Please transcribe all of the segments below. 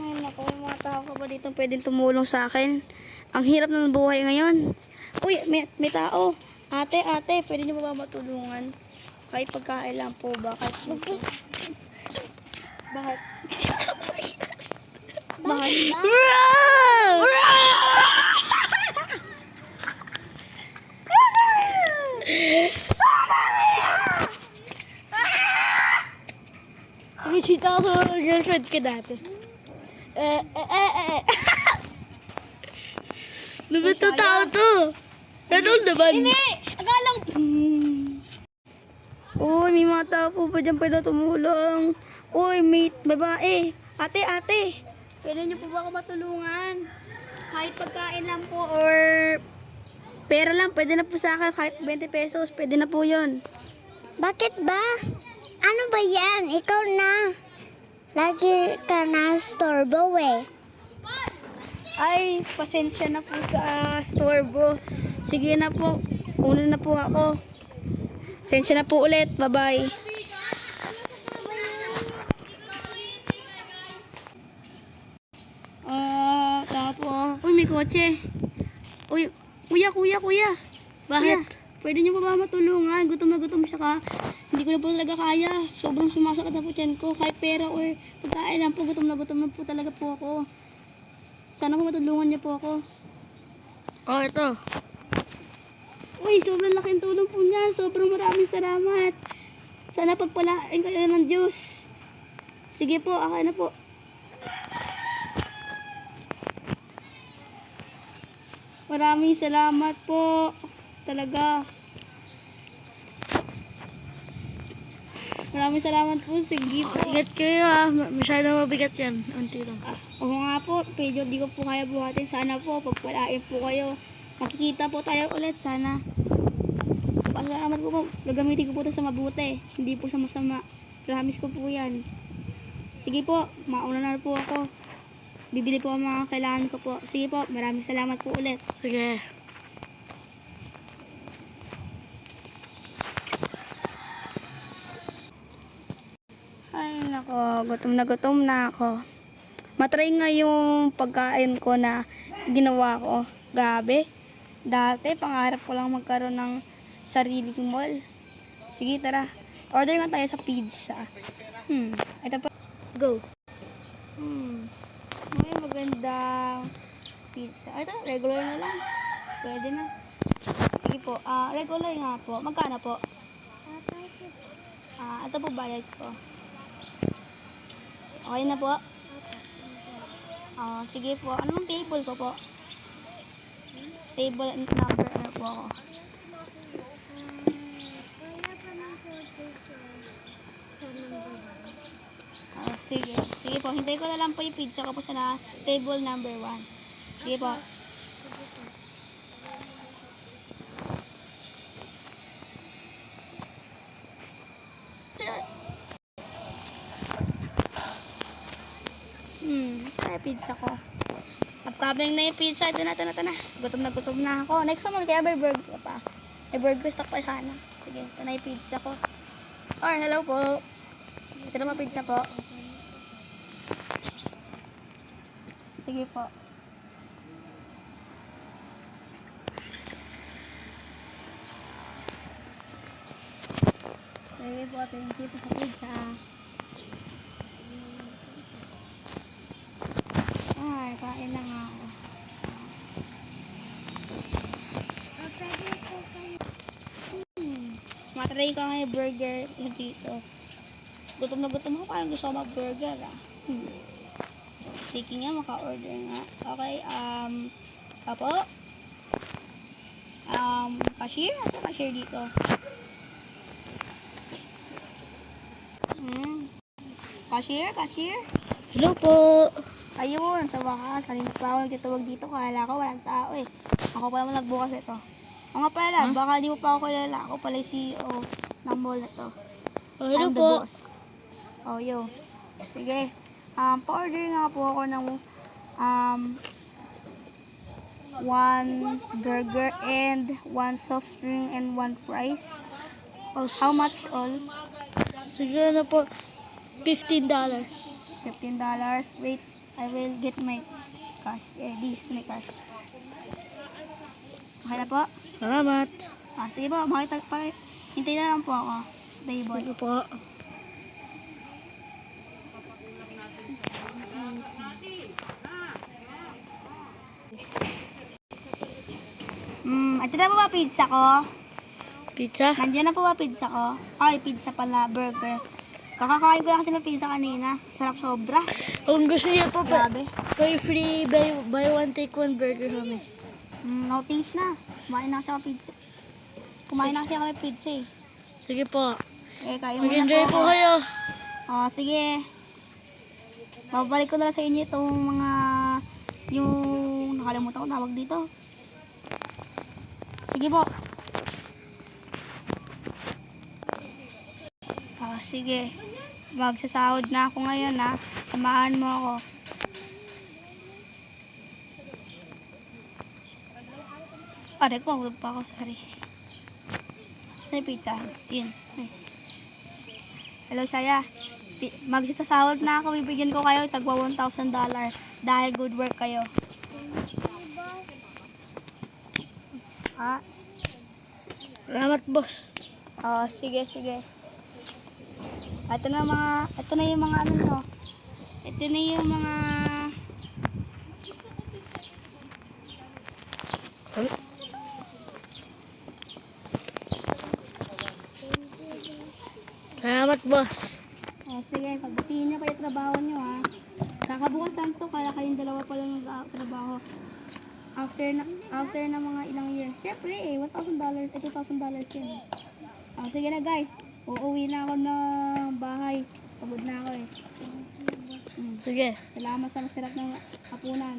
Ay, naku, may mga tao ka ba dito pwedeng tumulong sa akin? Ang hirap na ng buhay ngayon. Uy, may tao. Ate, pwede niyo ba matulungan? Kahit pagkain lang po ba? Kahit piso. Bakit? Bakit? Nakikita ko sa girlfriend ko dati. Naman to tao to. Ganun naman. Hindi! Akalang... Uy, may mga tao po ba dyan pwede tumulong? Uy, may babae. Ate. Pwede niyo po ba ako matulungan? Kahit pagkain lang po or pera lang, pwede na po sa akin. Kahit 20 pesos, pwede na po yun. Bakit ba? Ano ba yan? Ikaw na. Lagi ka na storbo eh. Ay, pasensya na po sa storbo. Sige na po. Una na po ako. Pasensya na po ulit. Bye-bye. Tama po. Uy, may kotse. Uy, kuya. Bakit? Kuya, pwede niyo pa ba matulungan? Gutom na gutom siya ka. Hindi ko na po talaga kaya. Sobrang sumasakit na po tiyan ko. Kahit pera or pagkain lang po, gutom na po talaga po ako. Sana po matulungan niyo po ako. Oh, ito. Uy, sobrang laking tulong po niyan. Sobrang maraming salamat. Sana pagpalain kayo ng Diyos. Sige po, akin na po. Maraming salamat po. Talaga. Maraming salamat po. Sige po. Ingat kayo ah. Masyado mabigat yan. Unti lang. Oo nga po. Pero di ko po kaya buhatin. Sana po pagpalain po kayo. Makikita po tayo ulit. Sana. Pasalamat po. Gagamitin ko po ito sa mabuti. Hindi po sa masama. Promise ko po yan. Sige po. Mauna na po ako. Bibili po ang mga kailangan ko po. Sige po. Maraming salamat po ulit. Sige. Ay nako, gutom na ako. Matry nga yung pagkain ko na ginawa ko. Grabe. Dati, pangarap ko lang magkaroon ng sariling mall. Sige, tara. Order nga tayo sa pizza. Ito pa. Go. May magandang pizza. Ito, regular na lang. Pwede na. Sige po. Regular nga po. Magkano po? Ito po bayad ko. Okay na po? Sige po. Anong table ko po? Table and number ano po ako? Sige. Sige po. Hintay ko na lang po yung pizza ko po sa table number 1. Sige po. Kaya pizza ko. Upcoming na yung pizza. Ito na. Gutom na ako. Next naman, kaya may burger pa. May burger stock pa sana. Sige, ito na yung pizza ko. Hello po. Ito naman pizza po. Sige po. Sige po, thank you sa pizza. Ay, kain na nga ako. Matry ka nga yung burger dito. Gutom na gutom ako. Parang gusto ko mag-burger Sige nga, maka-order nga. Okay, Apo? Cashier? Ako cashier dito. Cashier? Hello po. Ayun, sa wakas. Kanina pa ako nagtitawag dito. Kala ko walang tao eh. Ako pa naman nagbukas ito. O nga pala, baka di mo pa ako kilala. Ako pala yung CEO ng mall na to. Oh, hello I'm the po. boss. Yo. Sige. Pa-order nga po ako ng one burger and one soft drink and one fries. Oh, How much all? Sige na po. $15. $15. Wait. I will get my cash. This is my cash. Okay na po? Salamat. Sige po, hintay na lang po ako. Table. Sige po. Ito na po ba pizza ko? Pizza? Nandiyan na po ba pizza ko? Ay, pizza pala, burger. Kakakain ko lang kasi ng pizza kanina. Sarap sobra. Kung gusto niyo po, Grabe. may free buy one take one burger kami. No thanks na. Kumain na kasi ako pizza. Kumain na kasi ako ng pizza eh. Sige po. Kain muna Mag-enjoy po ako. kayo. Sige. Babalik ko na lang sa inyo itong mga yung nakalimutan ko tawag dito. Sige po. Sige. Magsasahod na ako ngayon ha. Samahan mo ako. Aray ko, mahulog pa ako. Sorry. Sa pizza. Yun. Nice. Hello, Shaya. Magsasahod na ako. Bibigyan ko kayo. Tagwa $1,000. Dahil good work kayo. Salamat, boss. Sige, sige. Ito na yung mga ano nyo. Ito na yung mga Salamat, boss. sige, pagbatiin niyo pa yung trabaho nyo ha. Kakabukas lang to, kaya kayong dalawa pa lang nag-trabaho. After na mga ilang years. Siyempre $1,000, $2,000 yan. Sige na guys. Uuwi na ako ng bahay. Pagod na ako eh. Sige. Salamat sa masarap ng hapunan.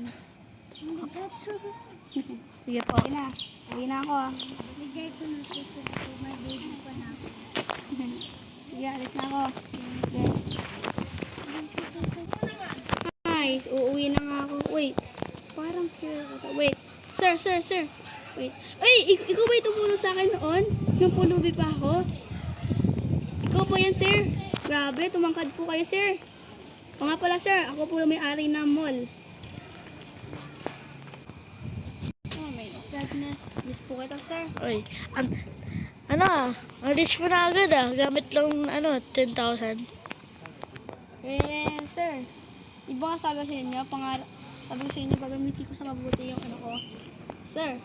Sige po. Sige na. Uwi na ako ah. Bigay ko na po sa may baby pa na ako. Sige, alis na ako. Sige. Guys, uuwi na nga ako. Wait. Parang clear ako. Wait. Sir. Wait. Ay, ikaw ba itong puno sa akin noon? Yung pulubi pa ako? Ikaw po yan, sir. Grabe, tumangkad po kayo, sir. O nga pala, sir. Ako po may-ari ng mall. Oh my goodness. Miss po kita, sir. Oy, alis mo na agad ah. Gamit lang 10,000. Sir. Iba nga sabi ko sa inyo, sabi ko sa inyo, gagamitin ko sa mabuti yung ano ko. Sir,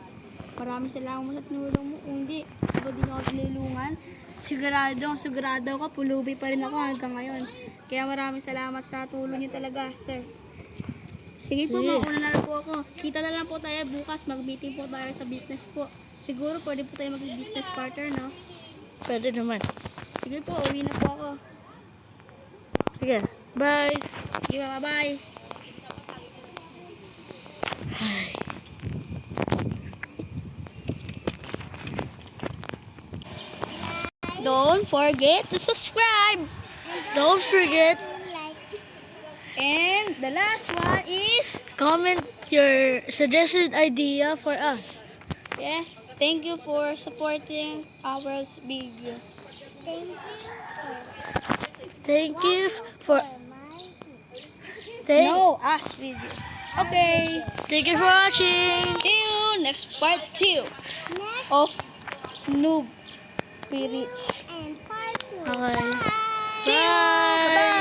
maraming salamat sa tinulong mo. Kung hindi, ako din ako tinulungan. Sigurado ka, pulubi pa rin ako hanggang ngayon. Kaya maraming salamat sa tulong niyo talaga, sir. Sige po, mauna na lang po ako. Kita na lang po tayo bukas, mag-meeting po tayo sa business po. Siguro pwede po tayo mag-business partner, no? Pwede naman. Sige po, uwi na po ako. Sige, bye. Sige, bye-bye. Don't forget to subscribe. Don't forget, And the last one is, comment your suggested idea for us. thank you for supporting our video. Thank you for Us video. Okay. Thank you for watching. See you next part 2 of Noob Be Rich. And part 2. Okay. See you. Bye. Bye.